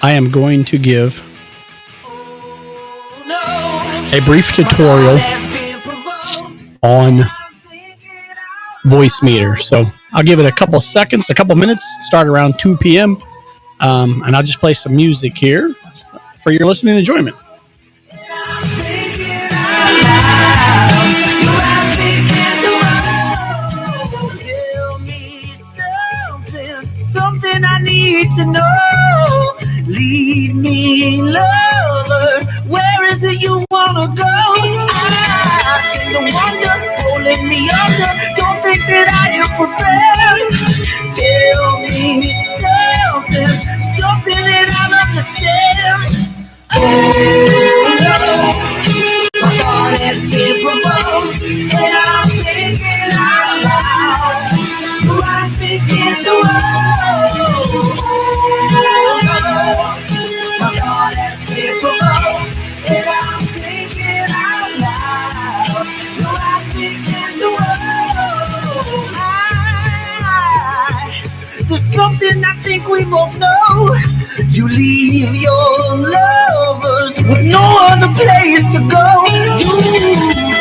I am going to give a brief tutorial on VoiceMeeter. So I'll give it a couple seconds, a couple minutes, start around 2 p.m. And I'll just play some music here for your listening enjoyment. Something I need to know. Lead me, lover. Where is it you wanna go? I tend to wonder, pulling me under. Don't think that I am prepared. Tell me something that I'll understand. Oh no, my heart has been provoked, and I'm thinking out loud. Do I begin to my heart has been provoked, and I'm thinking out loud. Do I begin to there's something I think we both know. You leave your lovers with no other place to go. You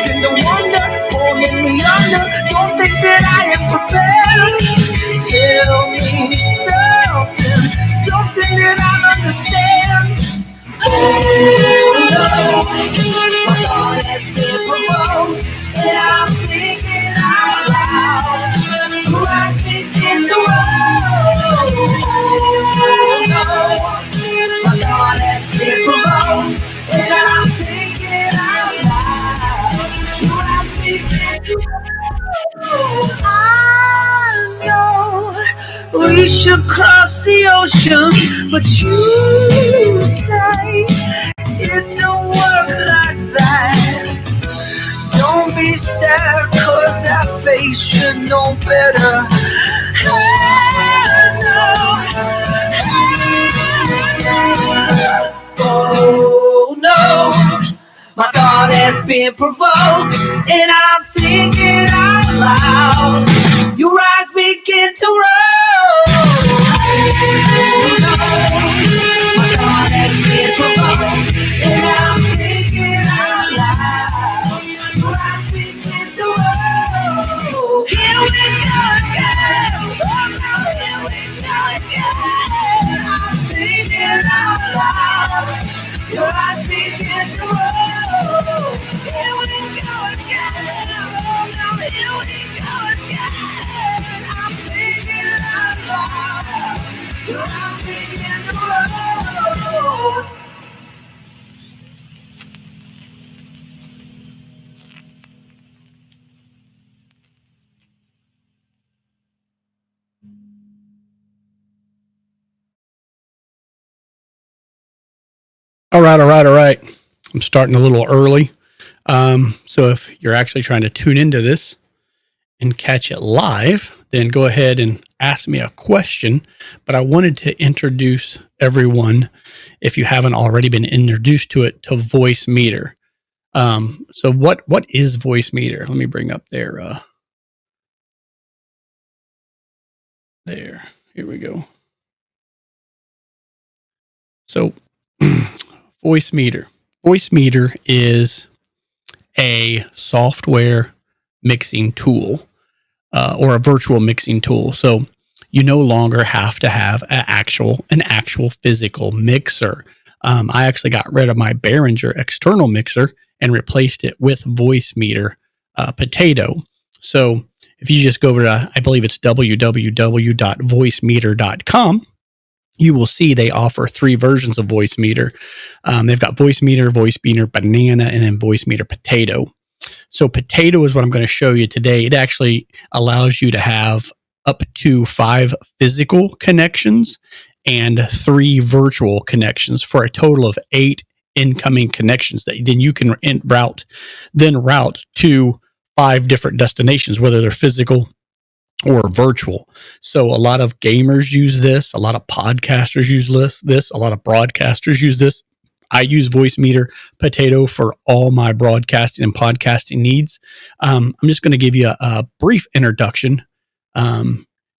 tend to wonder, pulling me under. Don't think that I am prepared. Tell me something that I'll understand. Oh no, my heart has been provoked, and I'm thinking out loud. Do I begin to my heart has been provoked, and I'm thinking out loud. Do I begin to I know we should cross the ocean, but you say it don't work like that. Don't be sad, cause that face should know better. Oh no, my thought has been provoked, and I'm thinking out loud. Your eyes begin to roll. My thought has been provoked, and I'm thinking out loud. Your eyes begin to roll. Here we go again. Oh no, here we go again. I'm thinking out loud. Your eyes begin to roll. Here we go again. Oh no, here we go again. I'm thinking out loud. Your eyes begin to roll. All right. I'm starting a little early. So if you're actually trying to tune into this and catch it live, then go ahead and ask me a question. But I wanted to introduce everyone, if you haven't already been introduced to it, to VoiceMeeter. So what is VoiceMeeter? Let me bring up there. Here we go. So VoiceMeeter. VoiceMeeter is a software mixing tool or a virtual mixing tool. So you no longer have to have an actual physical mixer. I actually got rid of my Behringer external mixer and replaced it with VoiceMeeter Potato. So if you just go over to, I believe it's www.voicemeeter.com, you will see they offer 3 versions of VoiceMeeter. They've got VoiceMeeter, VoiceMeeter Banana, and then VoiceMeeter Potato. So Potato is what I'm going to show you today. It actually allows you to have up to 5 physical connections and 3 virtual connections for a total of 8 incoming connections that then you can route to 5 different destinations, whether they're physical or virtual. So a lot of gamers use this. A lot of podcasters use this. A lot of broadcasters use this. I use VoiceMeeter Potato for all my broadcasting and podcasting needs. I'm just going to give you a brief introduction,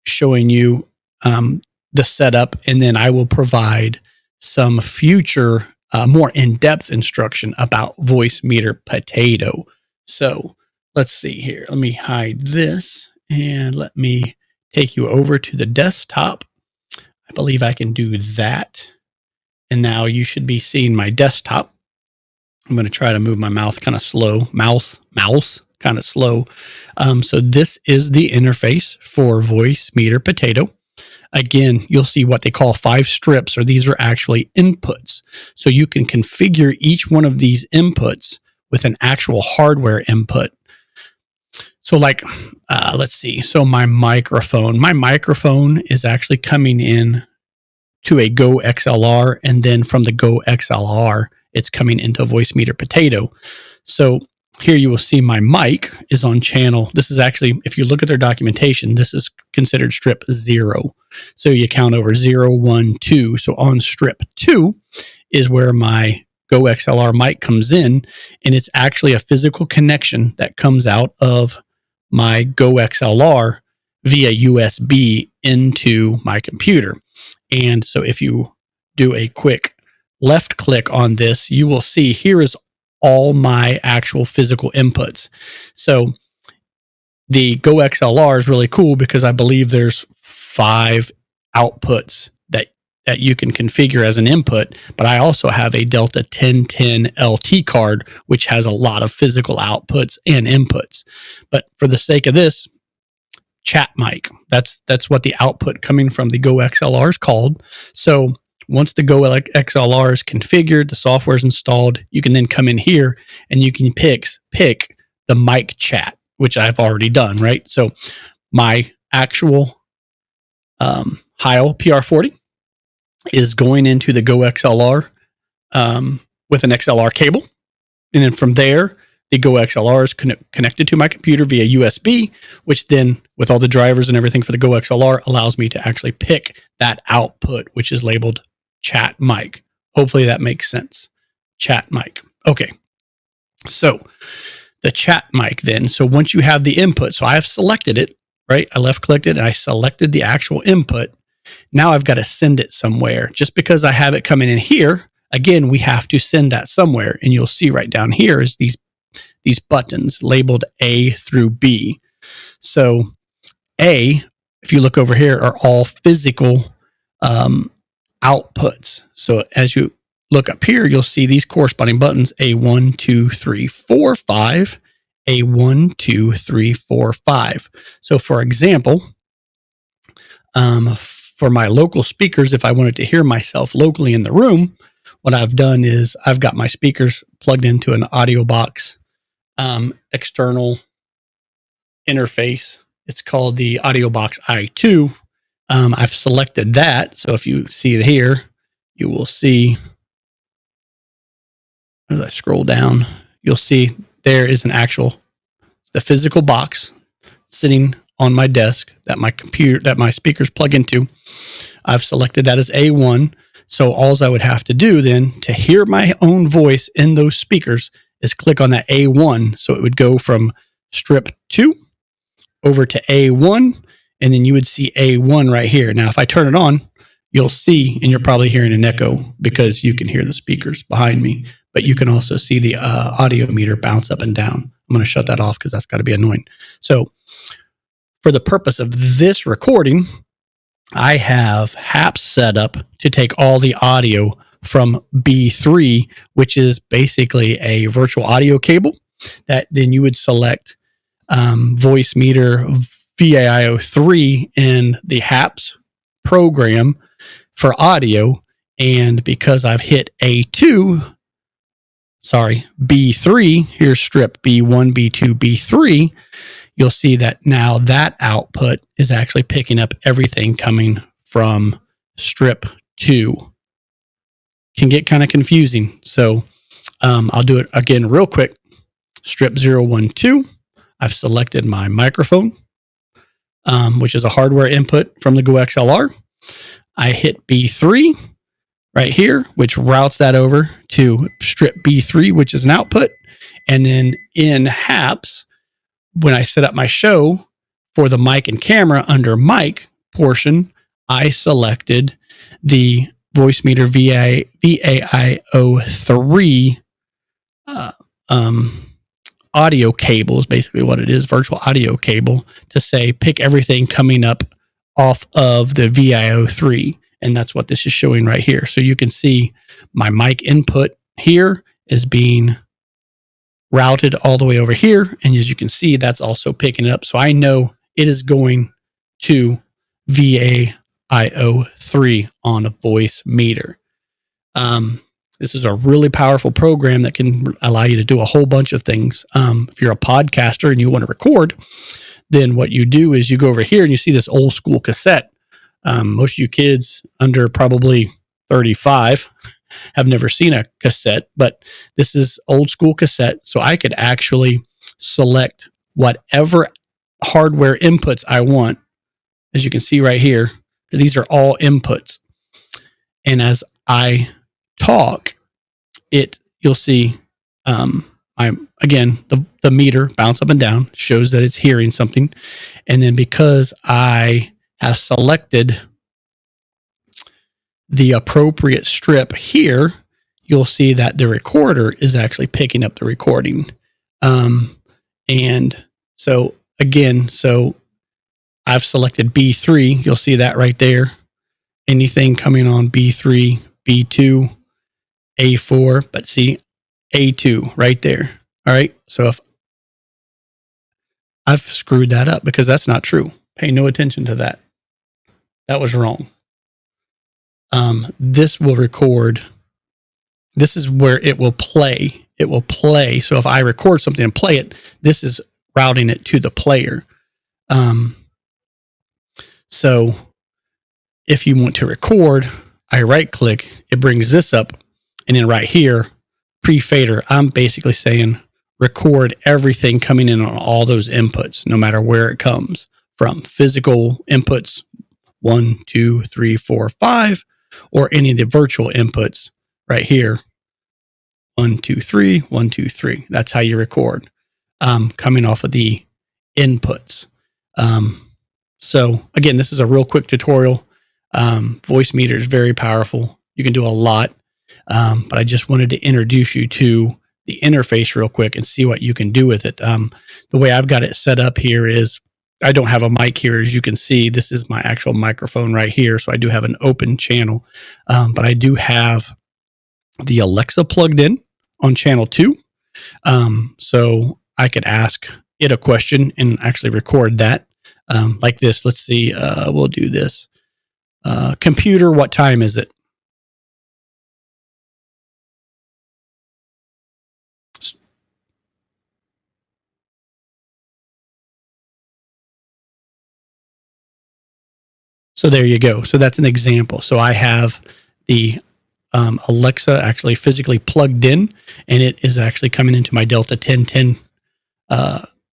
showing you the setup, and then I will provide some future, more in-depth instruction about VoiceMeeter Potato. So let's see here. Let me hide this and let me take you over to the desktop. I believe I can do that. And now you should be seeing my desktop. I'm going to try to move my mouth kind of slow. Mouse kind of slow. So this is the interface for VoiceMeeter Potato. Again, you'll see what they call 5 strips, or these are actually inputs. So you can configure each one of these inputs with an actual hardware input. So like, let's see. So my microphone is actually coming in to a Go XLR, and then from the Go XLR, it's coming into VoiceMeeter Potato. So here you will see my mic is on channel. This is actually, if you look at their documentation, this is considered strip 0. So you count over 0, 1, 2. So on strip 2 is where my Go XLR mic comes in, and it's actually a physical connection that comes out of my Go XLR via USB into my computer. And so if you do a quick left click on this, you will see here is all my actual physical inputs. So the Go XLR is really cool because I believe there's 5 outputs that you can configure as an input, but I also have a Delta 1010 LT card, which has a lot of physical outputs and inputs. But for the sake of this, chat mic, that's what the output coming from the Go XLR is called. So once the Go XLR is configured, the software is installed, you can then come in here and you can pick the mic chat, which I've already done, right? So my actual Heil PR40 is going into the Go XLR with an XLR cable. And then from there, the Go XLR is connected to my computer via USB, which then, with all the drivers and everything for the Go XLR, allows me to actually pick that output, which is labeled chat mic. Hopefully that makes sense. Chat mic. Okay. So the chat mic then. So once you have the input, so I have selected it, right? I left clicked it and I selected the actual input. Now I've got to send it somewhere. Just because I have it coming in here, again, we have to send that somewhere. And you'll see right down here is these buttons labeled A through B. So A, if you look over here, are all physical outputs. So as you look up here, you'll see these corresponding buttons, A1, 2, 3, 4, 5, A1, 2, 3, 4, 5. So for example, for my local speakers, if I wanted to hear myself locally in the room, what I've done is I've got my speakers plugged into an audio box external interface. It's called the Audio Box i2. I've selected that. So if you see here, you will see, as I scroll down, you'll see there is the physical box sitting on my desk that my speakers plug into. I've selected that as A1. So all I would have to do then to hear my own voice in those speakers is click on that A1. So it would go from strip 2 over to A1, and then you would see A1 right here. Now, if I turn it on, you'll see, and you're probably hearing an echo because you can hear the speakers behind me, but you can also see the audio meter bounce up and down. I'm going to shut that off because that's got to be annoying. So for the purpose of this recording, I have HAPS set up to take all the audio from B3, which is basically a virtual audio cable that then you would select VoiceMeeter VAIO3 in the HAPS program for audio. And because I've hit B3, here's strip B1, B2, B3, you'll see that now that output is actually picking up everything coming from strip 2. Can get kind of confusing. So I'll do it again real quick. Strip 0, 1, 2. I've selected my microphone, which is a hardware input from the Go XLR. I hit B3 right here, which routes that over to strip B3, which is an output. And then in HAPS, when I set up my show for the mic and camera under mic portion, I selected the VoiceMeeter VAIO3 audio cable is basically what it is, virtual audio cable, to say pick everything coming up off of the VIO3. And that's what this is showing right here. So you can see my mic input here is being routed all the way over here. And as you can see, that's also picking it up. So I know it is going to VAIO3 on a VoiceMeeter. This is a really powerful program that can allow you to do a whole bunch of things. If you're a podcaster and you want to record, then what you do is you go over here and you see this old school cassette. Most of you kids under probably 35 have never seen a cassette, but this is old school cassette. So I could actually select whatever hardware inputs I want. As you can see right here, these are all inputs. And as I talk, you'll see the meter bounce up and down, shows that it's hearing something. And then because I have selected the appropriate strip here, you'll see that the recorder is actually picking up the recording. And so I've selected B3. You'll see that right there. Anything coming on B3, B2, A4, but see A2 right there. All right. So if I've screwed that up because that's not true. Pay no attention to that. That was wrong. This will record. This is where it will play. It will play. So if I record something and play it, this is routing it to the player. So if you want to record, I right click, it brings this up. And then right here, pre-fader, I'm basically saying record everything coming in on all those inputs, no matter where it comes from. Physical inputs, 1, 2, 3, 4, 5, or any of the virtual inputs right here. 1, 2, 3, 1, 2, 3. That's how you record, coming off of the inputs. So again, this is a real quick tutorial. VoiceMeeter is very powerful. You can do a lot. But I just wanted to introduce you to the interface real quick and see what you can do with it. The way I've got it set up here is I don't have a mic here. As you can see, this is my actual microphone right here. So I do have an open channel, but I do have the Alexa plugged in on channel 2. So I could ask it a question and actually record that, like this. Let's see. We'll do this. Computer, what time is it? So there you go. So that's an example. So I have the Alexa actually physically plugged in, and it is actually coming into my Delta 1010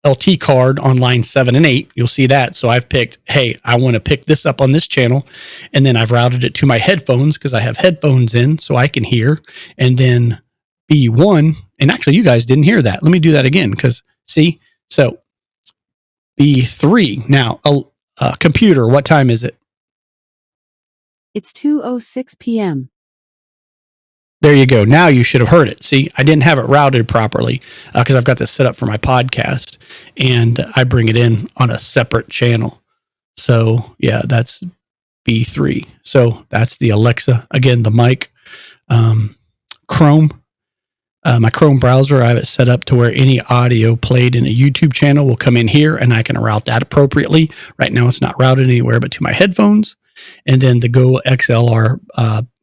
LT card on line 7 and 8. You'll see that. So I've picked, hey, I want to pick this up on this channel, and then I've routed it to my headphones because I have headphones in so I can hear. And then B1, and actually you guys didn't hear that. Let me do that again because see, so B3. Now, computer, what time is it? It's 2:06 p.m. There you go. Now you should have heard it. See, I didn't have it routed properly because I've got this set up for my podcast, and I bring it in on a separate channel. So yeah, that's B3. So that's the Alexa. Again, the mic. Chrome. My Chrome browser, I have it set up to where any audio played in a YouTube channel will come in here, and I can route that appropriately. Right now, it's not routed anywhere but to my headphones. And then the Go XLR,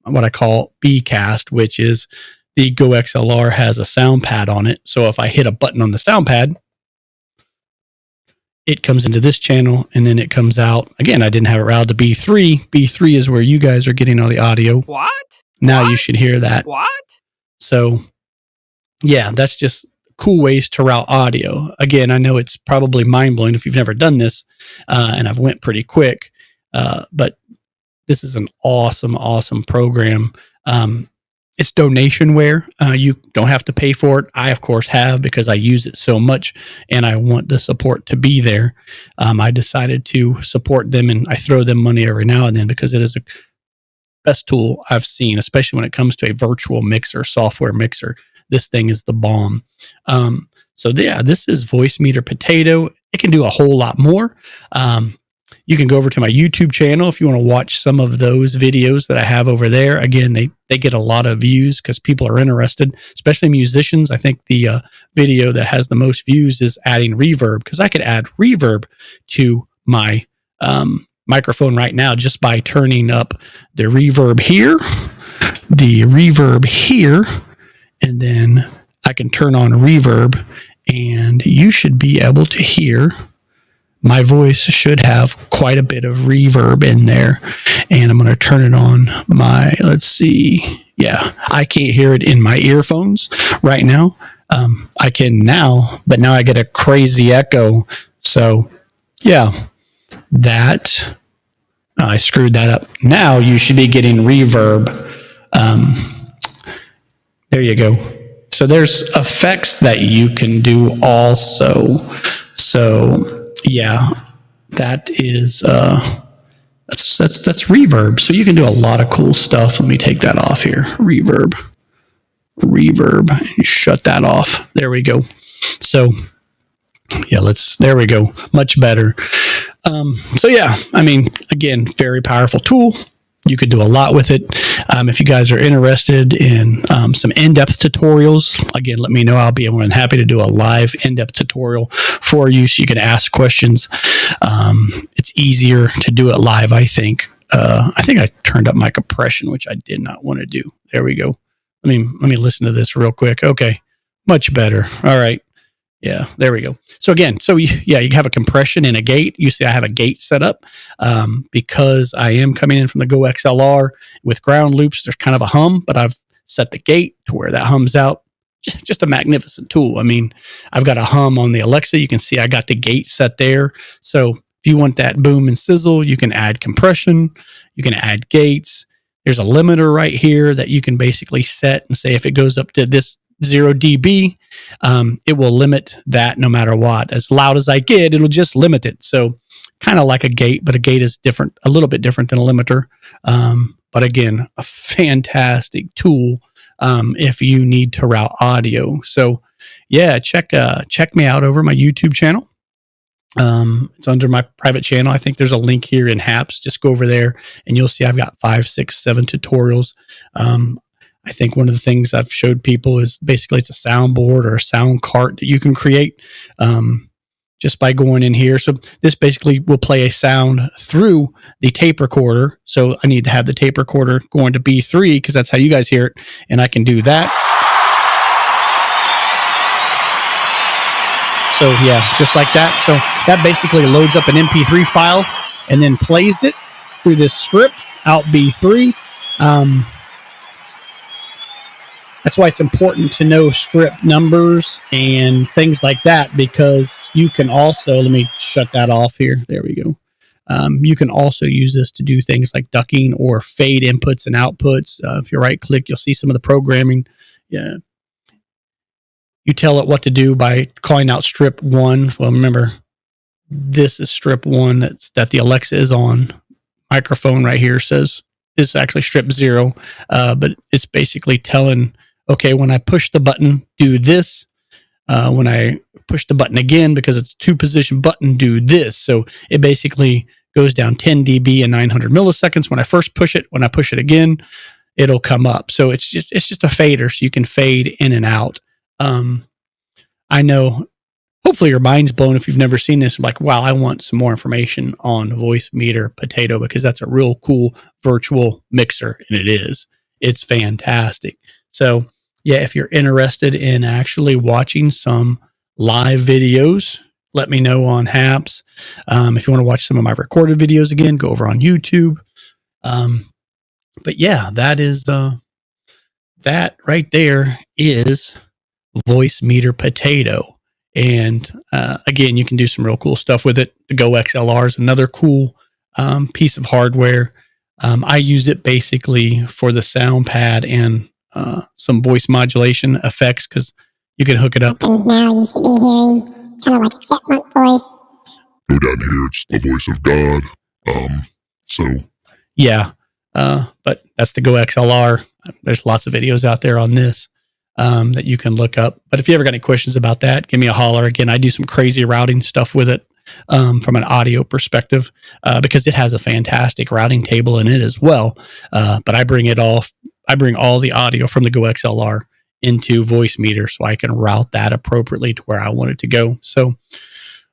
what I call Bcast, which is the Go XLR has a sound pad on it. So if I hit a button on the sound pad, it comes into this channel, and then it comes out. Again, I didn't have it routed to B3. B3 is where you guys are getting all the audio. What? Now you should hear that. What? So yeah, that's just cool ways to route audio. Again, I know it's probably mind-blowing if you've never done this, and I've went pretty quick, but this is an awesome, awesome program. It's donationware. You don't have to pay for it. I, of course, have because I use it so much and I want the support to be there. I decided to support them, and I throw them money every now and then because it is best tool I've seen, especially when it comes to a virtual mixer, software mixer. This thing is the bomb. So yeah, this is VoiceMeeter Potato. It can do a whole lot more. You can go over to my YouTube channel if you want to watch some of those videos that I have over there. Again, they get a lot of views because people are interested, especially musicians. I think the video that has the most views is adding reverb, because I could add reverb to my microphone right now just by turning up the reverb here, and then I can turn on reverb, and you should be able to hear my voice should have quite a bit of reverb in there. And I'm going to turn it on my, let's see. Yeah, I can't hear it in my earphones right now. I can now, but now I get a crazy echo. So yeah, that I screwed that up. Now you should be getting reverb. There you go. So there's effects that you can do also. So yeah, that is that's reverb. So you can do a lot of cool stuff. Let me take that off here. Reverb, and shut that off. There we go. So yeah, there we go. Much better. So yeah, I mean, again, very powerful tool. You could do a lot with it. If you guys are interested in some in-depth tutorials, again, let me know. I'll be more than happy to do a live in-depth tutorial for you so you can ask questions. It's easier to do it live, I think. I think I turned up my compression, which I did not want to do. There we go. Let me listen to this real quick. Okay, much better. All right. Yeah, there we go. So again, you have a compression and a gate. You see I have a gate set up because I am coming in from the Go XLR with ground loops. There's kind of a hum, but I've set the gate to where that hums out. Just a magnificent tool. I mean, I've got a hum on the Alexa. You can see I got the gate set there. So if you want that boom and sizzle, you can add compression. You can add gates. There's a limiter right here that you can basically set and say if it goes up to this 0 dB, it will limit that no matter what. As loud as I get, it'll just limit it. So kind of like a gate, but a gate is different, a little bit different than a limiter. But again, a fantastic tool if you need to route audio. So yeah, check me out over my YouTube channel. It's under my private channel. I think there's a link here in HAPS. Just go over there and you'll see I've got 5, 6, 7 tutorials. I think one of the things I've showed people is basically it's a soundboard or a sound cart that you can create just by going in here. So this basically will play a sound through the tape recorder. So I need to have the tape recorder going to B3 because that's how you guys hear it. And I can do that. So yeah, just like that. So that basically loads up an MP3 file and then plays it through this script out B3. That's why it's important to know script numbers and things like that, because you can also, let me shut that off here. There we go. You can also use this to do things like ducking or fade inputs and outputs. If you right click, you'll see some of the programming. Yeah. You tell it what to do by calling out strip 1. Well, remember, this is strip 1 that the Alexa is on. Microphone right here says it's actually strip 0, but it's basically telling, okay, when I push the button, do this. When I push the button again, because it's a 2-position button, do this. So it basically goes down 10 dB in 900 milliseconds. When I first push it, when I push it again, it'll come up. So it's just a fader, so you can fade in and out. I know, hopefully your mind's blown if you've never seen this. I'm like, wow, I want some more information on VoiceMeeter Potato, because that's a real cool virtual mixer, and it is. It's fantastic. So yeah, if you're interested in actually watching some live videos, let me know on HAPS. If you want to watch some of my recorded videos again, go over on YouTube. But yeah, that is that right there is VoiceMeeter Potato. And again, you can do some real cool stuff with it. The Go XLR is another cool piece of hardware. I use it basically for the sound pad and some voice modulation effects, because you can hook it up. And now you should be hearing kind of like a chipmunk voice. Go down here, it's the voice of God. So yeah, But that's the Go XLR. There's lots of videos out there on this that you can look up. But if you ever got any questions about that, give me a holler. Again, I do some crazy routing stuff with it from an audio perspective because it has a fantastic routing table in it as well. But I bring all the audio from the Go XLR into VoiceMeeter so I can route that appropriately to where I want it to go. So,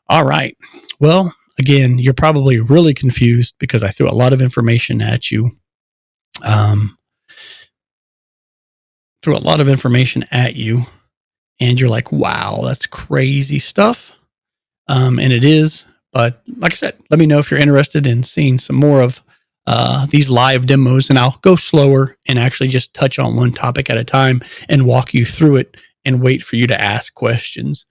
all right. Well, again, you're probably really confused because I threw a lot of information at you. And you're like, wow, that's crazy stuff. And it is. But like I said, let me know if you're interested in seeing some more of these live demos, and I'll go slower and actually just touch on one topic at a time and walk you through it and wait for you to ask questions.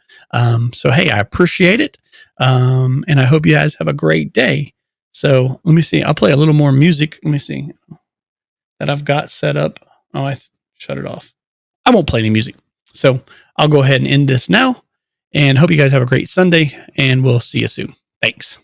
So, hey, I appreciate it. And I hope you guys have a great day. So let me see. I'll play a little more music. Let me see that I've got set up. Oh, I shut it off. I won't play any music. So I'll go ahead and end this now and hope you guys have a great Sunday, and we'll see you soon. Thanks.